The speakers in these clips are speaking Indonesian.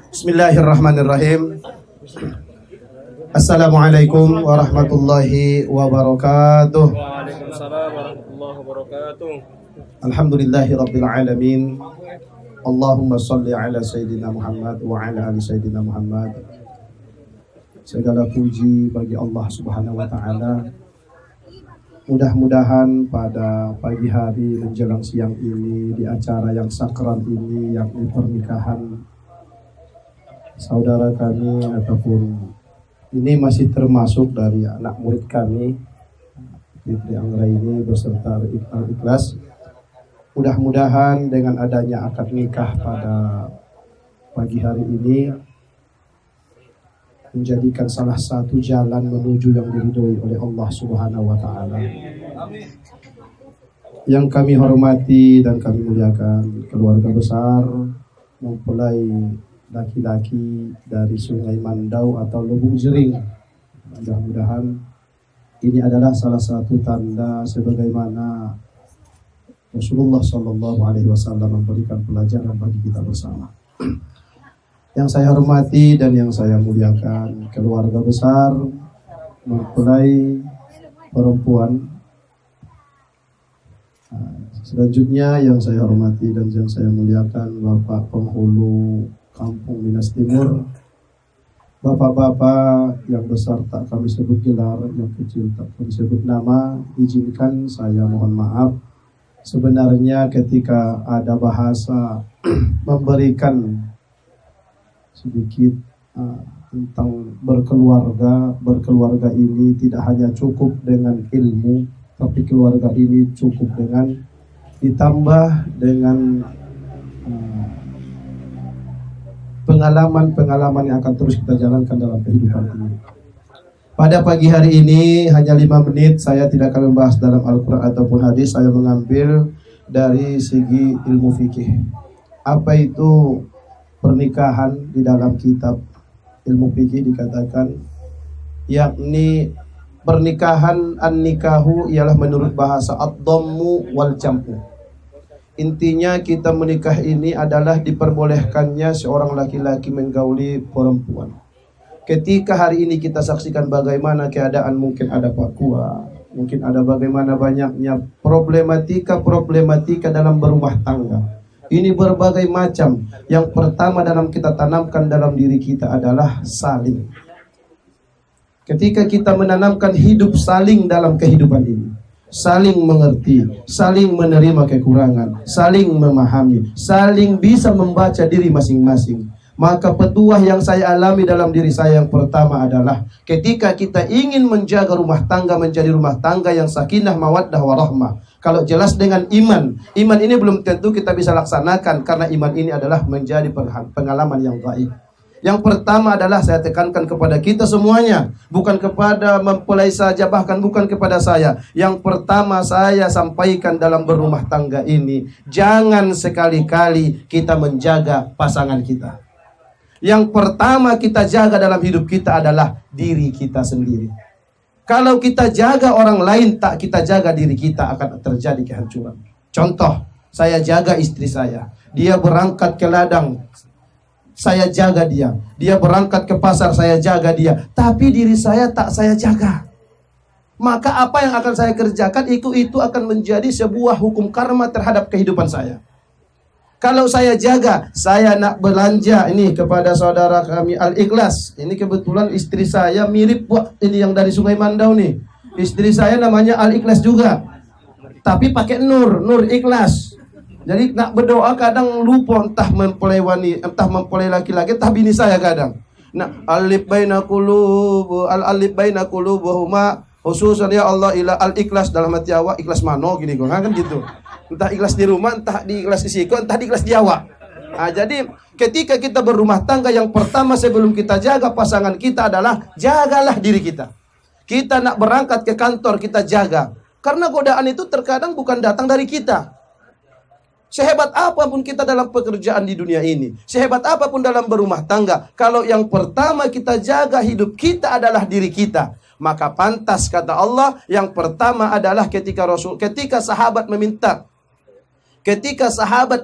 Bismillahirrahmanirrahim. Assalamualaikum warahmatullahi wabarakatuh. Waalaikumsalam warahmatullahi wabarakatuh. Alhamdulillahi rabbil alamin. Allahumma salli ala Sayyidina Muhammad wa ala ali Sayyidina Muhammad. Segala puji bagi Allah Subhanahu wa ta'ala. Mudah-mudahan pada pagi hari menjelang siang ini, di acara yang sakral ini, yakni pernikahan saudara kami, ataupun ini masih termasuk dari anak murid kami, Fitri Anggra ini beserta Ikhlas. Mudah-mudahan dengan adanya akad nikah pada pagi hari ini menjadikan salah satu jalan menuju yang diridhoi oleh Allah Subhanahu wa ta'ala. Yang kami hormati dan kami muliakan keluarga besar mempelai laki-laki dari Sungai Mandau atau Lubuk Jering. Mudah-mudahan ini adalah salah satu tanda sebagaimana Rasulullah SAW memberikan pelajaran bagi kita bersama. Yang saya hormati dan yang saya muliakan keluarga besar mempelai perempuan. Selanjutnya yang saya hormati dan yang saya muliakan Bapak Penghulu Kampung Minas Timur, bapak-bapak yang besar tak kami sebut gelar, yang kecil tak kami sebut nama. Izinkan saya mohon maaf. Sebenarnya ketika ada bahasa memberikan sedikit tentang berkeluarga ini tidak hanya cukup dengan ilmu, tapi keluarga ini cukup dengan ditambah dengan pengalaman-pengalaman yang akan terus kita jalankan dalam kehidupan ini. Pada pagi hari ini hanya 5 menit, saya tidak akan membahas dalam Al-Quran ataupun hadis. Saya mengambil dari segi ilmu fikih. Apa itu pernikahan? Di dalam kitab ilmu fikih dikatakan, yakni pernikahan, an-nikahu ialah menurut bahasa ad-dhammu wal jam'u. Intinya kita menikah ini adalah diperbolehkannya seorang laki-laki menggauli perempuan. Ketika hari ini kita saksikan bagaimana keadaan, mungkin ada pakua, mungkin ada bagaimana banyaknya problematika dalam berumah tangga. Ini berbagai macam. Yang pertama dalam kita tanamkan dalam diri kita adalah saling. Ketika kita menanamkan hidup saling dalam kehidupan ini, saling mengerti, saling menerima kekurangan, saling memahami, saling bisa membaca diri masing-masing. Maka petuah yang saya alami dalam diri saya yang pertama adalah ketika kita ingin menjaga rumah tangga menjadi rumah tangga yang sakinah, mawaddah, warahmah. Kalau jelas dengan iman ini belum tentu kita bisa laksanakan, karena iman ini adalah menjadi pengalaman yang gaib. Yang pertama adalah saya tekankan kepada kita semuanya, bukan kepada mempelai saja, bahkan bukan kepada saya. Yang pertama saya sampaikan dalam berumah tangga ini, jangan sekali-kali kita menjaga pasangan kita. Yang pertama kita jaga dalam hidup kita adalah diri kita sendiri. Kalau kita jaga orang lain, tak kita jaga diri kita, akan terjadi kehancuran. Contoh, saya jaga istri saya. Dia berangkat ke ladang, saya jaga dia. Dia berangkat ke pasar, saya jaga dia. Tapi diri saya tak saya jaga. Maka apa yang akan saya kerjakan, itu akan menjadi sebuah hukum karma terhadap kehidupan saya. Kalau saya jaga, saya nak belanja ini kepada saudara kami Al-Ikhlas. Ini kebetulan istri saya mirip ini yang dari Sungai Mandau nih. Istri saya namanya Al-Ikhlas juga, tapi pakai Nur Ikhlas. Jadi nak berdoa kadang lupa, entah mempelai wanita, entah mempelai laki-laki, entah bini saya kadang. Nah, alif baina qulubuhuma khususan ya Allah ila al-ikhlas, dalam hati awak ikhlas mano gini kok kan gitu. Entah ikhlas di rumah, entah di ikhlas di siko, entah di ikhlas di awak. Nah, jadi ketika kita berumah tangga, yang pertama sebelum kita jaga pasangan kita adalah jagalah diri kita. Kita nak berangkat ke kantor, kita jaga. Karena godaan itu terkadang bukan datang dari kita. Sehebat apapun kita dalam pekerjaan di dunia ini, sehebat apapun dalam berumah tangga, kalau yang pertama kita jaga hidup kita adalah diri kita, maka pantas kata Allah, yang pertama adalah ketika sahabat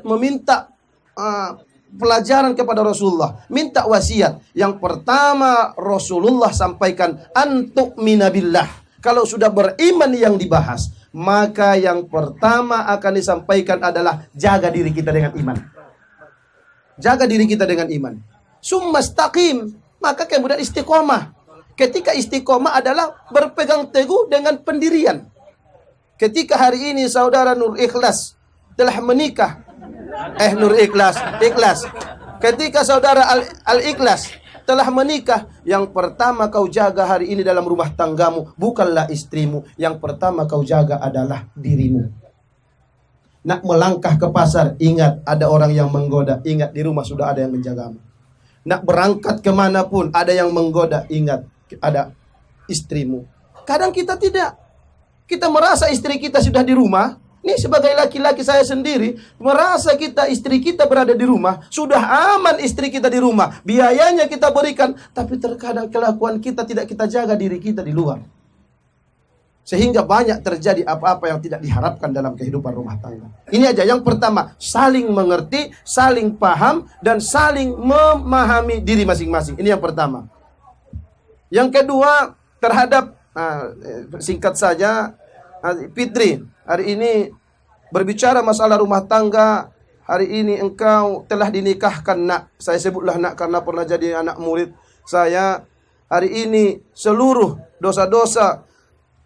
meminta pelajaran kepada Rasulullah, minta wasiat. Yang pertama Rasulullah sampaikan, antu'mina billah. Kalau sudah beriman yang dibahas, maka yang pertama akan disampaikan adalah jaga diri kita dengan iman. Jaga diri kita dengan iman. Summastaqim, maka kemudian istiqomah. Ketika istiqomah adalah berpegang teguh dengan pendirian. Ketika hari ini saudara Nur Ikhlas telah menikah, Nur Ikhlas, Ikhlas. Ketika saudara Al-Ikhlas telah menikah, yang pertama kau jaga hari ini dalam rumah tanggamu bukanlah istrimu. Yang pertama kau jaga adalah dirimu. Nak melangkah ke pasar, ingat ada orang yang menggoda. Ingat di rumah sudah ada yang menjagamu. Nak berangkat kemanapun ada yang menggoda, ingat ada istrimu. Kadang kita tidak. Kita merasa istri kita sudah di rumah. Nih sebagai laki-laki saya sendiri merasa istri kita berada di rumah. Sudah aman istri kita di rumah. Biayanya kita berikan. Tapi terkadang kelakuan kita tidak kita jaga diri kita di luar. Sehingga banyak terjadi apa-apa yang tidak diharapkan dalam kehidupan rumah tangga. Ini aja yang pertama, saling mengerti, saling paham, dan saling memahami diri masing-masing. Ini yang pertama. Yang kedua, terhadap singkat saja, Fitri, hari ini berbicara masalah rumah tangga. Hari ini engkau telah dinikahkan, nak. Saya sebutlah nak karena pernah jadi anak murid saya. Hari ini seluruh dosa-dosa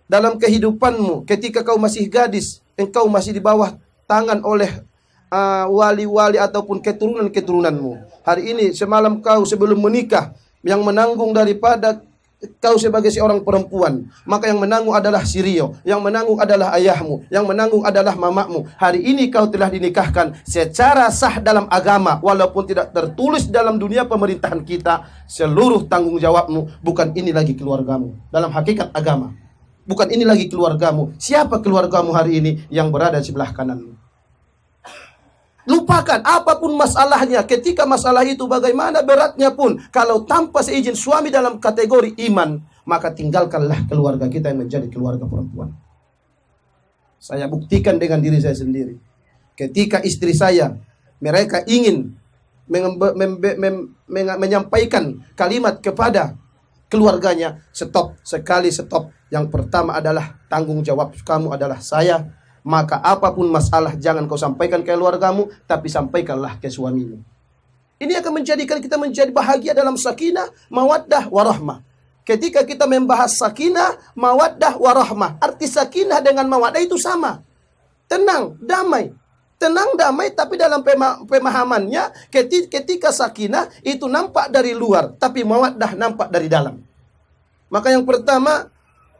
dalam kehidupanmu ketika kau masih gadis, engkau masih di bawah tangan oleh wali-wali ataupun keturunan-keturunanmu. Hari ini semalam kau sebelum menikah, yang menanggung daripada kau sebagai seorang perempuan, maka yang menanggung adalah si Rio, yang menanggung adalah ayahmu, yang menanggung adalah mamamu. Hari ini kau telah dinikahkan secara sah dalam agama, walaupun tidak tertulis dalam dunia pemerintahan kita. Seluruh tanggung jawabmu, bukan ini lagi keluargamu. Dalam hakikat agama, bukan ini lagi keluargamu. Siapa keluargamu hari ini? Yang berada di sebelah kananmu. Lupakan apapun masalahnya. Ketika masalah itu bagaimana beratnya pun, kalau tanpa seizin suami dalam kategori iman, maka tinggalkanlah keluarga kita yang menjadi keluarga perempuan. Saya buktikan dengan diri saya sendiri. Ketika istri saya, mereka ingin menyampaikan kalimat kepada keluarganya, stop, sekali stop. Yang pertama adalah tanggung jawab kamu adalah saya. Maka apapun masalah jangan kau sampaikan ke keluargamu, tapi sampaikanlah ke suamimu. Ini akan menjadikan kita menjadi bahagia dalam sakinah, mawaddah, warahmah. Ketika kita membahas sakinah, mawaddah, warahmah, arti sakinah dengan mawaddah itu sama. Tenang, damai. Tenang, damai, tapi dalam pemahamannya, ketika sakinah itu nampak dari luar, tapi mawaddah nampak dari dalam. Maka yang pertama,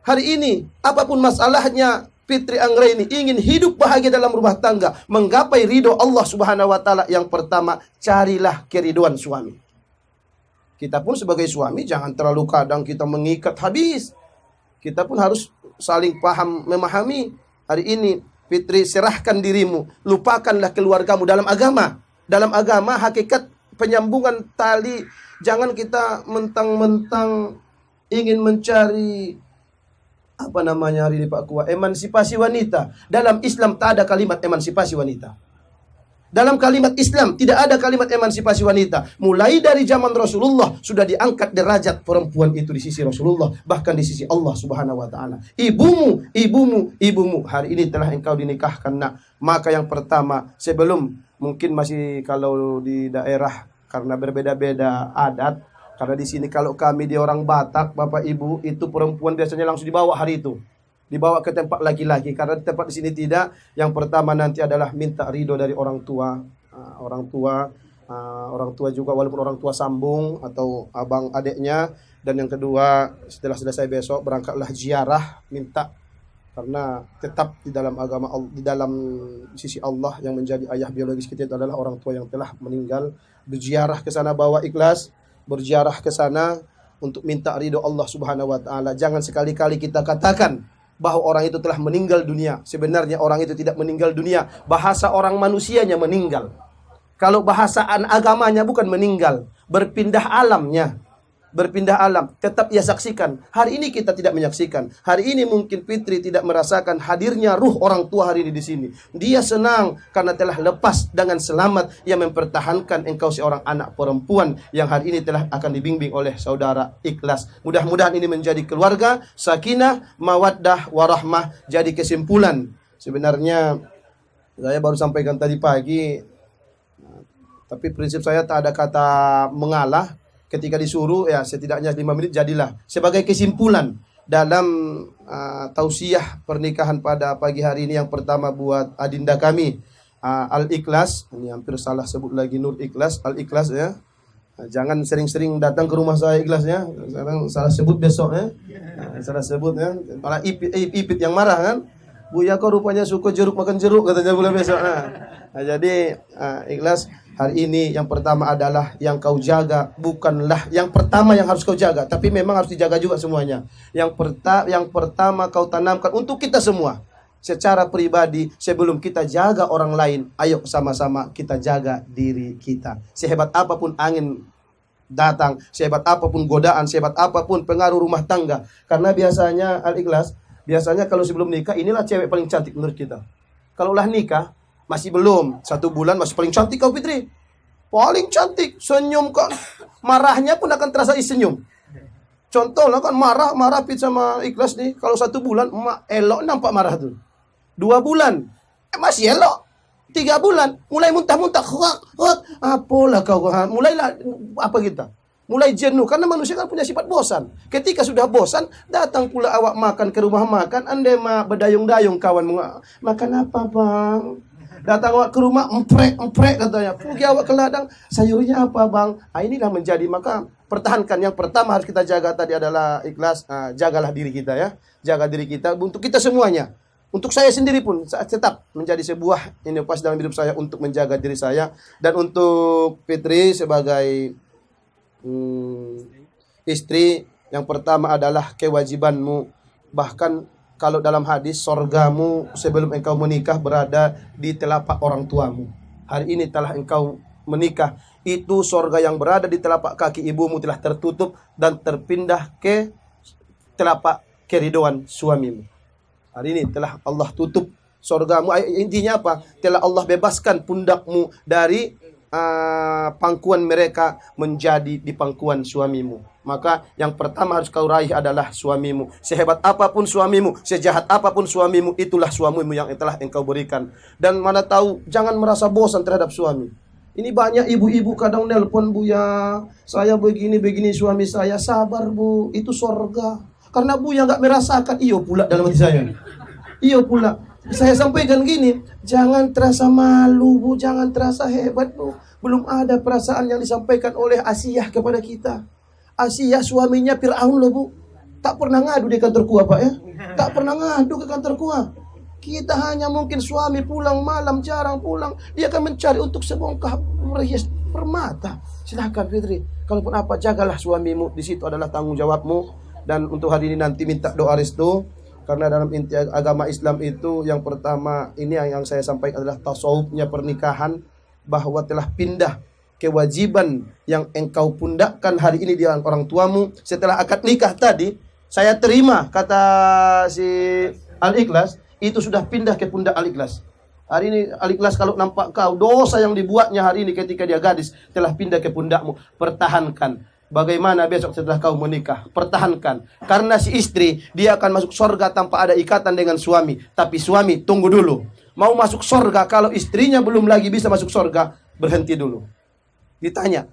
hari ini, apapun masalahnya, Fitri Anggraini ingin hidup bahagia dalam rumah tangga, menggapai ridho Allah Subhanahu wa taala. Yang pertama, carilah keriduan suami. Kita pun sebagai suami jangan terlalu kadang kita mengikat habis. Kita pun harus saling paham, memahami. Hari ini Fitri, serahkan dirimu, lupakanlah keluargamu dalam agama. Dalam agama hakikat penyambungan tali, jangan kita mentang-mentang ingin mencari hari ini Pak Kua, emansipasi wanita. Dalam Islam tak ada kalimat emansipasi wanita. Dalam kalimat Islam tidak ada kalimat emansipasi wanita. Mulai dari zaman Rasulullah sudah diangkat derajat perempuan itu di sisi Rasulullah, bahkan di sisi Allah Subhanahu wa taala. Ibumu hari ini telah engkau dinikahkan, nak. Maka yang pertama, sebelum mungkin masih kalau di daerah karena berbeda-beda adat. Karena di sini kalau kami di orang Batak, Bapak Ibu, itu perempuan biasanya langsung dibawa hari itu. Dibawa ke tempat laki-laki. Karena di tempat di sini tidak. Yang pertama nanti adalah minta ridho dari orang tua. Orang tua juga, walaupun orang tua sambung atau abang adeknya. Dan yang kedua, setelah selesai besok berangkatlah ziarah, minta. Karena tetap di dalam agama, di dalam sisi Allah yang menjadi ayah biologis kita itu adalah orang tua yang telah meninggal. Berziarah ke sana bawa ikhlas. Berziarah ke sana untuk minta ridho Allah Subhanahu wa taala. Jangan sekali-kali kita katakan bahwa orang itu telah meninggal dunia. Sebenarnya orang itu tidak meninggal dunia. Bahasa orang manusianya meninggal. Kalau bahasaan agamanya bukan meninggal, berpindah alamnya. berpindah alam, tetap ia saksikan. Hari ini kita tidak menyaksikan. Hari ini mungkin Fitri tidak merasakan hadirnya ruh orang tua hari ini di sini. Dia senang karena telah lepas dengan selamat yang mempertahankan engkau seorang anak perempuan yang hari ini telah akan dibimbing oleh saudara Ikhlas. Mudah-mudahan ini menjadi keluarga sakinah, mawaddah, warahmah. Jadi kesimpulan, sebenarnya saya baru sampaikan tadi pagi, tapi prinsip saya tak ada kata mengalah. Ketika disuruh, ya setidaknya 5 menit jadilah. Sebagai kesimpulan dalam tausiah pernikahan pada pagi hari ini, yang pertama buat adinda kami Al-Ikhlas, ini hampir salah sebut lagi, Nur Ikhlas, Al-Ikhlas ya. Jangan sering-sering datang ke rumah saya Ikhlas ya. Sekarang salah sebut besok ya. Salah sebut ya. Malah Ipit yang marah kan. Buya kau rupanya suka jeruk makan jeruk katanya bulan besok. Nah, jadi Ikhlas, hari ini yang pertama adalah yang kau jaga bukanlah yang pertama yang harus kau jaga, tapi memang harus dijaga juga semuanya. Yang pertama kau tanamkan untuk kita semua secara pribadi, sebelum kita jaga orang lain, ayo sama-sama kita jaga diri kita. Sehebat apapun angin datang, sehebat apapun godaan, sehebat apapun pengaruh rumah tangga. Karena biasanya Al-Ikhlas, biasanya kalau sebelum nikah inilah cewek paling cantik menurut kita. Kalau ulah nikah masih belum 1 bulan masih paling cantik kau Fitri. Paling cantik, senyum kan. Marahnya pun akan terasa senyum. Contoh lah kan marah Fit sama Ikhlas nih. Kalau 1 bulan elok nampak marah tuh. 2 bulan masih elok. 3 bulan mulai muntah-muntah. Apalah kau, mulailah apa kita? Mulai jenuh karena manusia kan punya sifat bosan. Ketika sudah bosan, datang pula awak makan ke rumah makan, andai berdayung-dayung kawan makan apa bang? Datang awak ke rumah, emprek katanya. Pergi awak ke ladang, sayurnya apa bang? Inilah menjadi, maka pertahankan. Yang pertama harus kita jaga tadi adalah Ikhlas. Jagalah diri kita ya. Jaga diri kita untuk kita semuanya. Untuk saya sendiri pun tetap menjadi sebuah inovasi dalam hidup saya untuk menjaga diri saya. Dan untuk Fitri sebagai istri, yang pertama adalah kewajibanmu. Bahkan kalau dalam hadis, sorgamu sebelum engkau menikah berada di telapak orang tuamu. Hari ini telah engkau menikah, itu sorga yang berada di telapak kaki ibumu telah tertutup dan terpindah ke telapak keridoan suamimu. Hari ini telah Allah tutup sorgamu. Intinya apa? Telah Allah bebaskan pundakmu dari pangkuan mereka menjadi di pangkuan suamimu. Maka yang pertama harus kau raih adalah suamimu. Sehebat apapun suamimu, sejahat apapun suamimu, itulah suamimu yang telah engkau berikan. Dan mana tahu, jangan merasa bosan terhadap suami. Ini banyak ibu-ibu kadang nelpon, Buya, saya begini suami saya. Sabar Bu, itu sorga. Karena Buya nggak merasakan. Iyo pula dalam hati saya. Iyo pula. Saya sampaikan gini, jangan terasa malu Bu, jangan terasa hebat Bu. Belum ada perasaan yang disampaikan oleh Asiyah kepada kita. Asiyah suaminya Fir'aun loh Bu. Tak pernah ngadu di kantor kuah Pak ya. Tak pernah ngadu ke kantor kuah. Kita hanya mungkin suami pulang malam, jarang pulang. Dia akan mencari untuk sebongkah merias permata. Silakan Fitri. Kalaupun apa, jagalah suamimu. Di situ adalah tanggung jawabmu. Dan untuk hari ini nanti minta doa restu. Karena dalam inti agama Islam itu yang pertama ini yang saya sampaikan adalah tasawufnya pernikahan, bahwa telah pindah kewajiban yang engkau pundakkan hari ini di orang tuamu setelah akad nikah tadi. Saya terima kata si Al-Ikhlas, itu sudah pindah ke pundak Al-Ikhlas. Hari ini Al-Ikhlas, kalau nampak kau dosa yang dibuatnya hari ini ketika dia gadis telah pindah ke pundakmu, pertahankan. Bagaimana besok setelah kau menikah? Pertahankan. Karena si istri, dia akan masuk surga tanpa ada ikatan dengan suami. Tapi suami, tunggu dulu. Mau masuk surga, kalau istrinya belum lagi bisa masuk surga, berhenti dulu. Ditanya,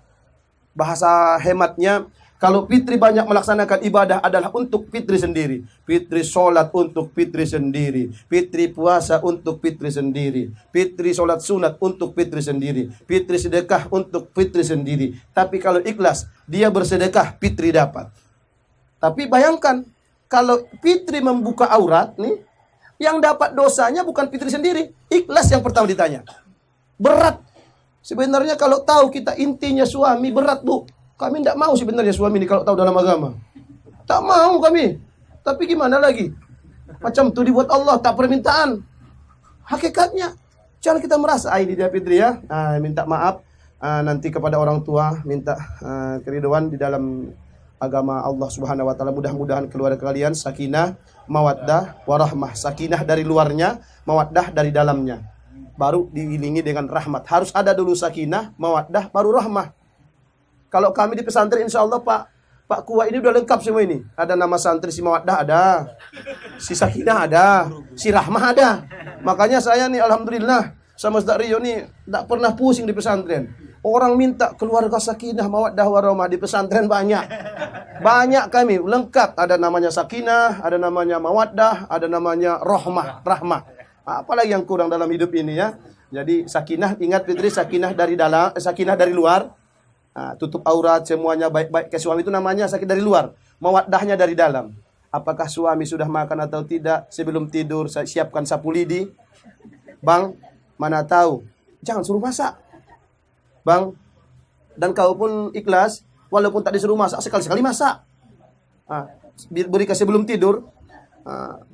bahasa hematnya, kalau Fitri banyak melaksanakan ibadah adalah untuk Fitri sendiri. Fitri sholat untuk Fitri sendiri. Fitri puasa untuk Fitri sendiri. Fitri sholat sunat untuk Fitri sendiri. Fitri sedekah untuk Fitri sendiri. Tapi kalau Ikhlas, dia bersedekah, Fitri dapat. Tapi bayangkan, kalau Fitri membuka aurat, nih, yang dapat dosanya bukan Fitri sendiri. Ikhlas yang pertama ditanya. Berat. Sebenarnya kalau tahu kita intinya suami, berat Bu. Kami tidak mau sebenarnya suami ini kalau tahu dalam agama. Tak mau kami. Tapi gimana lagi? Macam itu dibuat Allah, tak permintaan. Hakikatnya, jangan kita merasa, ini dia Fitri ya. Minta maaf nanti kepada orang tua, minta keriduan di dalam agama Allah Subhanahu wa taala. Mudah-mudahan keluarga kalian sakinah, mawaddah, warahmah. Sakinah dari luarnya, mawaddah dari dalamnya. Baru diiringi dengan rahmat. Harus ada dulu sakinah, mawaddah, baru rahmah. Kalau kami di pesantren insya Allah Pak Kuwa ini udah lengkap semua ini. Ada nama santri si mawaddah ada, si sakinah ada, si rahmah ada. Makanya saya nih alhamdulillah sama Ustaz Rio nih tak pernah pusing di pesantren. Orang minta keluarga sakinah, mawaddah, warahmah di pesantren banyak. Banyak kami, lengkap. Ada namanya sakinah, ada namanya mawaddah, ada namanya rahmah. Apalagi yang kurang dalam hidup ini ya. Jadi sakinah, ingat Fitri, sakinah dari dalam, sakinah dari luar. Tutup aurat semuanya baik-baik ke suami itu namanya sakinah dari luar. Mawaddahnya dari dalam. Apakah suami sudah makan atau tidak? Sebelum tidur saya siapkan sapu lidi. Bang, mana tahu. Jangan suruh masak. Bang, dan kau pun ikhlas, walaupun tak disuruh masak, sekali-sekali masak. Berikan sebelum tidur.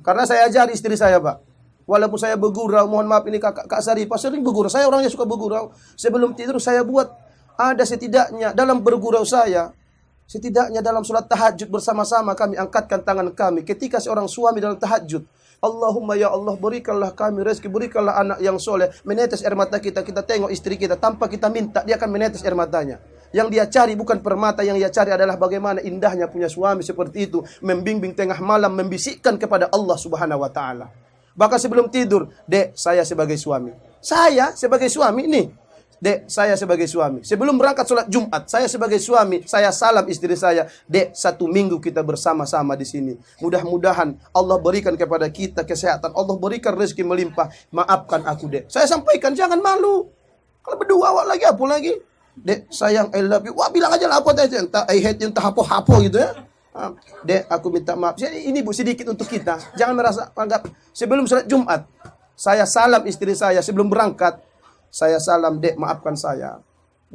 Karena saya ajari istri saya, Pak. Walaupun saya bergurau, mohon maaf ini Kak Sarifah sering bergurau. Saya orangnya suka bergurau. Sebelum tidur saya buat ada setidaknya dalam bergurau saya, setidaknya dalam sholat tahajud bersama-sama kami angkatkan tangan kami. Ketika seorang suami dalam tahajud, Allahumma ya Allah berikanlah kami rezeki, berikanlah anak yang soleh. Menetes air mata kita, kita tengok istri kita tanpa kita minta, dia akan menetes air matanya. Yang dia cari bukan permata, yang dia cari adalah bagaimana indahnya punya suami seperti itu, membimbing tengah malam, membisikkan kepada Allah Subhanahu wa taala. Bahkan sebelum tidur, Dek, saya sebagai suami. Saya sebagai suami nih. Dek, saya sebagai suami. Sebelum berangkat sholat Jumat, saya sebagai suami, saya salam istri saya. Dek, 1 minggu kita bersama-sama di sini. Mudah-mudahan Allah berikan kepada kita kesehatan. Allah berikan rezeki melimpah. Maafkan aku, Dek. Saya sampaikan, jangan malu. Kalau berdua awak lagi, apa lagi? Dek, sayang, I love you. Wah, bilang aja lah apa aja. Entah I hate you, entah apa-apa gitu ya. Dek, aku minta maaf. Jadi ini Bu, sedikit untuk kita. Jangan merasa anggap. Sebelum sholat Jumat, saya salam istri saya sebelum berangkat. Saya salam, Dek, maafkan saya.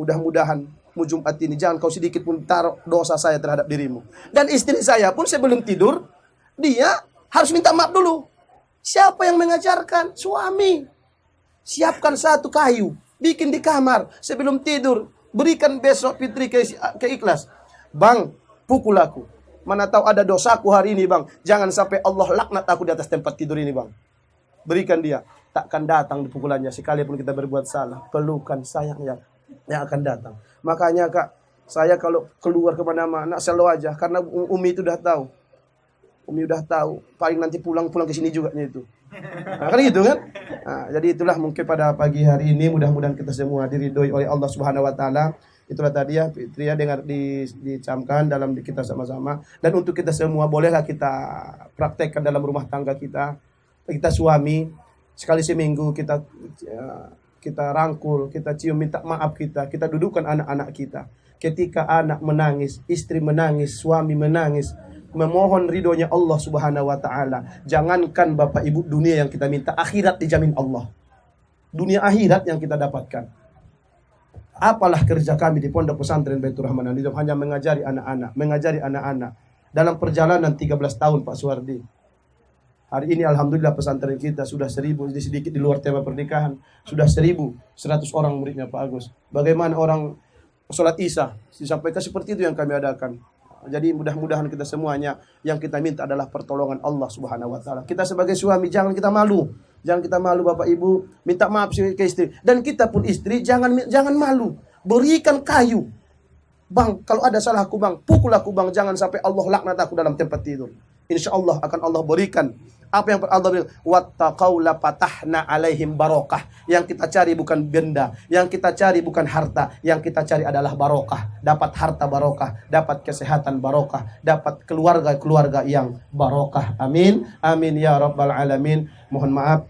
Mudah-mudahan Jumat ini jangan kau sedikit pun taruh dosa saya terhadap dirimu. Dan istri saya pun sebelum tidur, dia harus minta maaf dulu. Siapa yang mengajarkan? Suami. Siapkan 1 kayu, bikin di kamar sebelum tidur. Berikan besok Fitri ke ikhlas. Bang, pukul aku. Mana tahu ada dosaku hari ini, Bang. Jangan sampai Allah laknat aku di atas tempat tidur ini, Bang. Berikan dia. Takkan datang di pukulannya sekalipun kita berbuat salah. Pelukan sayang yang akan datang. Makanya Kak, saya kalau keluar kemana-mana selalu aja. Karena Umi itu udah tahu. Umi udah tahu. Paling nanti pulang ke sini juga itu. Nah, kan gitu kan? Nah, jadi itulah mungkin pada pagi hari ini. Mudah-mudahan kita semua diridhoi oleh Allah Subhanahu Wa Taala. Itulah tadi ya Fitri ya, dengar dicamkan dalam kita sama-sama. Dan untuk kita semua bolehlah kita praktekkan dalam rumah tangga kita. Kita suami. Sekali seminggu kita rangkul, kita cium, minta maaf kita dudukkan anak-anak kita. Ketika anak menangis, istri menangis, suami menangis, memohon ridhonya Allah Subhanahu wa taala. Jangankan Bapak Ibu dunia yang kita minta, akhirat dijamin Allah. Dunia akhirat yang kita dapatkan. Apalah kerja kami di Pondok Pesantren Baitur Rahman Al-Nizam hanya mengajari anak-anak. Dalam perjalanan 13 tahun Pak Suwardi. Hari ini alhamdulillah pesantren kita sudah 1000, sedikit di luar tema pernikahan, sudah 1100 orang muridnya Pak Agus. Bagaimana orang sholat Isya disampaikan seperti itu yang kami adakan. Jadi mudah-mudahan kita semuanya yang kita minta adalah pertolongan Allah Subhanahu wa taala. Kita sebagai suami jangan kita malu. Jangan kita malu Bapak Ibu, minta maaf ke istri. Dan kita pun istri jangan malu. Berikan kayu. Bang, kalau ada salahku Bang, pukul aku Bang, jangan sampai Allah laknat aku dalam tempat tidur. Insya Allah akan Allah berikan. Apa yang Allah bilang? Wattaqau la fatahna alaihim barokah. Yang kita cari bukan benda, yang kita cari bukan harta, yang kita cari adalah barokah. Dapat harta barokah, dapat kesehatan barokah, dapat keluarga yang barokah. Amin. Amin ya rabbal alamin. Mohon maaf,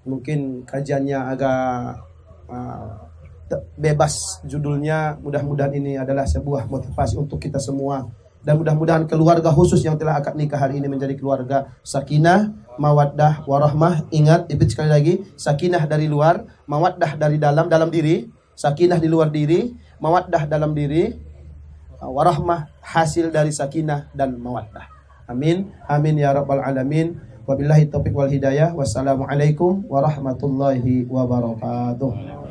mungkin kajiannya agak bebas judulnya. Mudah-mudahan ini adalah sebuah motivasi untuk kita semua. Dan mudah-mudahan keluarga khusus yang telah akad nikah hari ini menjadi keluarga sakinah, mawaddah, warahmah. Ingat, repeat sekali lagi, sakinah dari luar, mawaddah dari dalam diri, sakinah di luar diri, mawaddah dalam diri, warahmah hasil dari sakinah dan mawaddah. Amin. Amin ya rabbal alamin. Wabillahi taufiq wal hidayah. Wassalamualaikum warahmatullahi wabarakatuh.